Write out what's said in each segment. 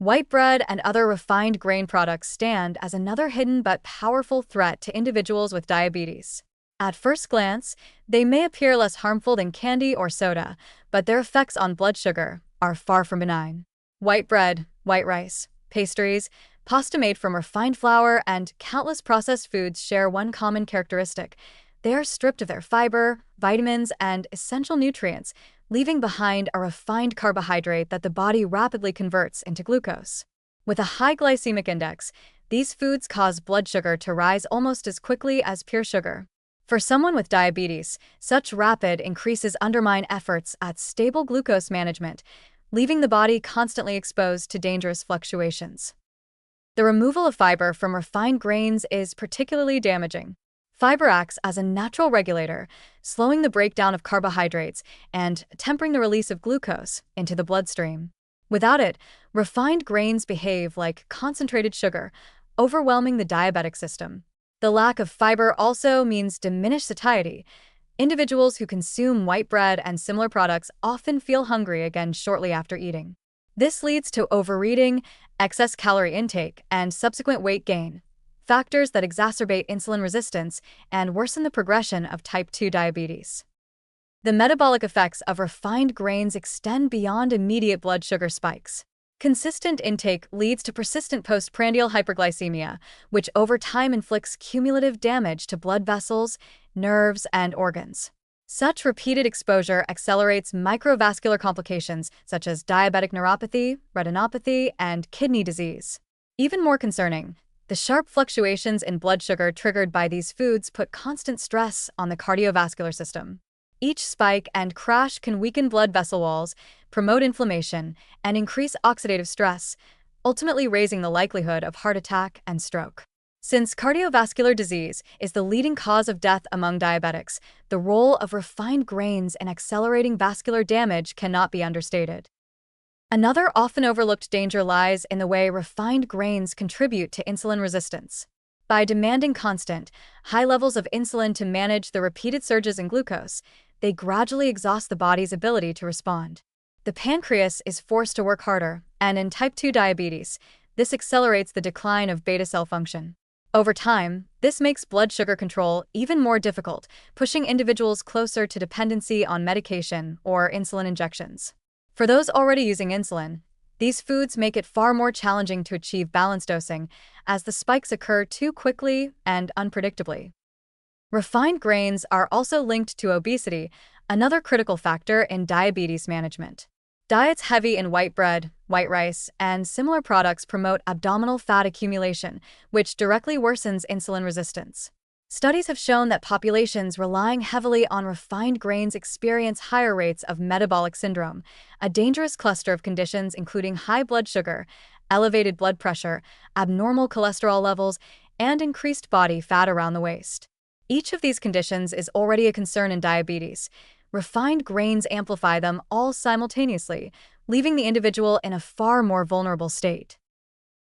White bread and other refined grain products stand as another hidden but powerful threat to individuals with diabetes. At first glance, they may appear less harmful than candy or soda, but their effects on blood sugar are far from benign. White bread, white rice, pastries, pasta made from refined flour, and countless processed foods share one common characteristic. They are stripped of their fiber, vitamins, and essential nutrients, leaving behind a refined carbohydrate that the body rapidly converts into glucose. With a high glycemic index, these foods cause blood sugar to rise almost as quickly as pure sugar. For someone with diabetes, such rapid increases undermine efforts at stable glucose management, leaving the body constantly exposed to dangerous fluctuations. The removal of fiber from refined grains is particularly damaging. Fiber acts as a natural regulator, slowing the breakdown of carbohydrates and tempering the release of glucose into the bloodstream. Without it, refined grains behave like concentrated sugar, overwhelming the diabetic system. The lack of fiber also means diminished satiety. Individuals who consume white bread and similar products often feel hungry again shortly after eating. This leads to overeating, excess calorie intake, and subsequent weight gain, factors that exacerbate insulin resistance and worsen the progression of type 2 diabetes. The metabolic effects of refined grains extend beyond immediate blood sugar spikes. Consistent intake leads to persistent postprandial hyperglycemia, which over time inflicts cumulative damage to blood vessels, nerves, and organs. Such repeated exposure accelerates microvascular complications such as diabetic neuropathy, retinopathy, and kidney disease. Even more concerning, the sharp fluctuations in blood sugar triggered by these foods put constant stress on the cardiovascular system. Each spike and crash can weaken blood vessel walls, promote inflammation, and increase oxidative stress, ultimately raising the likelihood of heart attack and stroke. Since cardiovascular disease is the leading cause of death among diabetics, the role of refined grains in accelerating vascular damage cannot be understated. Another often overlooked danger lies in the way refined grains contribute to insulin resistance. By demanding constant, high levels of insulin to manage the repeated surges in glucose, they gradually exhaust the body's ability to respond. The pancreas is forced to work harder, and in type 2 diabetes, this accelerates the decline of beta cell function. Over time, this makes blood sugar control even more difficult, pushing individuals closer to dependency on medication or insulin injections. For those already using insulin, these foods make it far more challenging to achieve balanced dosing, as the spikes occur too quickly and unpredictably. Refined grains are also linked to obesity, another critical factor in diabetes management. Diets heavy in white bread, white rice, and similar products promote abdominal fat accumulation, which directly worsens insulin resistance. Studies have shown that populations relying heavily on refined grains experience higher rates of metabolic syndrome, a dangerous cluster of conditions including high blood sugar, elevated blood pressure, abnormal cholesterol levels, and increased body fat around the waist. Each of these conditions is already a concern in diabetes. Refined grains amplify them all simultaneously, leaving the individual in a far more vulnerable state.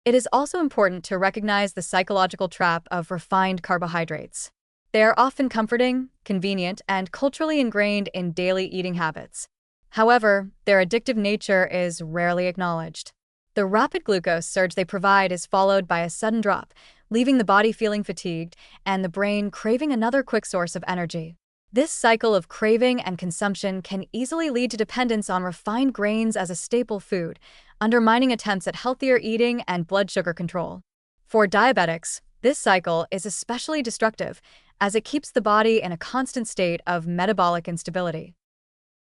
It is also important to recognize the psychological trap of refined carbohydrates. They are often comforting, convenient, and culturally ingrained in daily eating habits. However, their addictive nature is rarely acknowledged. The rapid glucose surge they provide is followed by a sudden drop, leaving the body feeling fatigued and the brain craving another quick source of energy. This cycle of craving and consumption can easily lead to dependence on refined grains as a staple food, undermining attempts at healthier eating and blood sugar control. For diabetics, this cycle is especially destructive, as it keeps the body in a constant state of metabolic instability.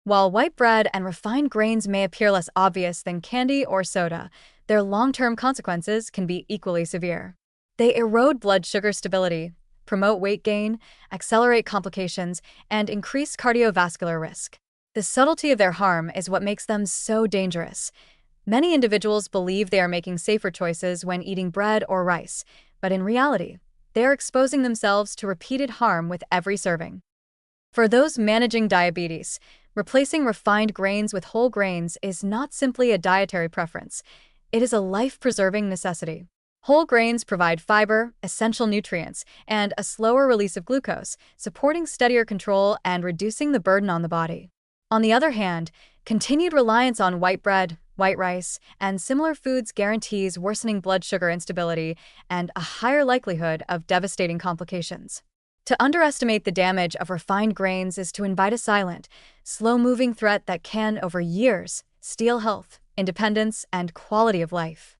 While white bread and refined grains may appear less obvious than candy or soda, their long-term consequences can be equally severe. They erode blood sugar stability, promote weight gain, accelerate complications, and increase cardiovascular risk. The subtlety of their harm is what makes them so dangerous. Many individuals believe they are making safer choices when eating bread or rice, but in reality, they are exposing themselves to repeated harm with every serving. For those managing diabetes, replacing refined grains with whole grains is not simply a dietary preference. It is a life-preserving necessity. Whole grains provide fiber, essential nutrients, and a slower release of glucose, supporting steadier control and reducing the burden on the body. On the other hand, continued reliance on white bread, white rice, and similar foods guarantees worsening blood sugar instability and a higher likelihood of devastating complications. To underestimate the damage of refined grains is to invite a silent, slow-moving threat that can, over years, steal health, independence, and quality of life.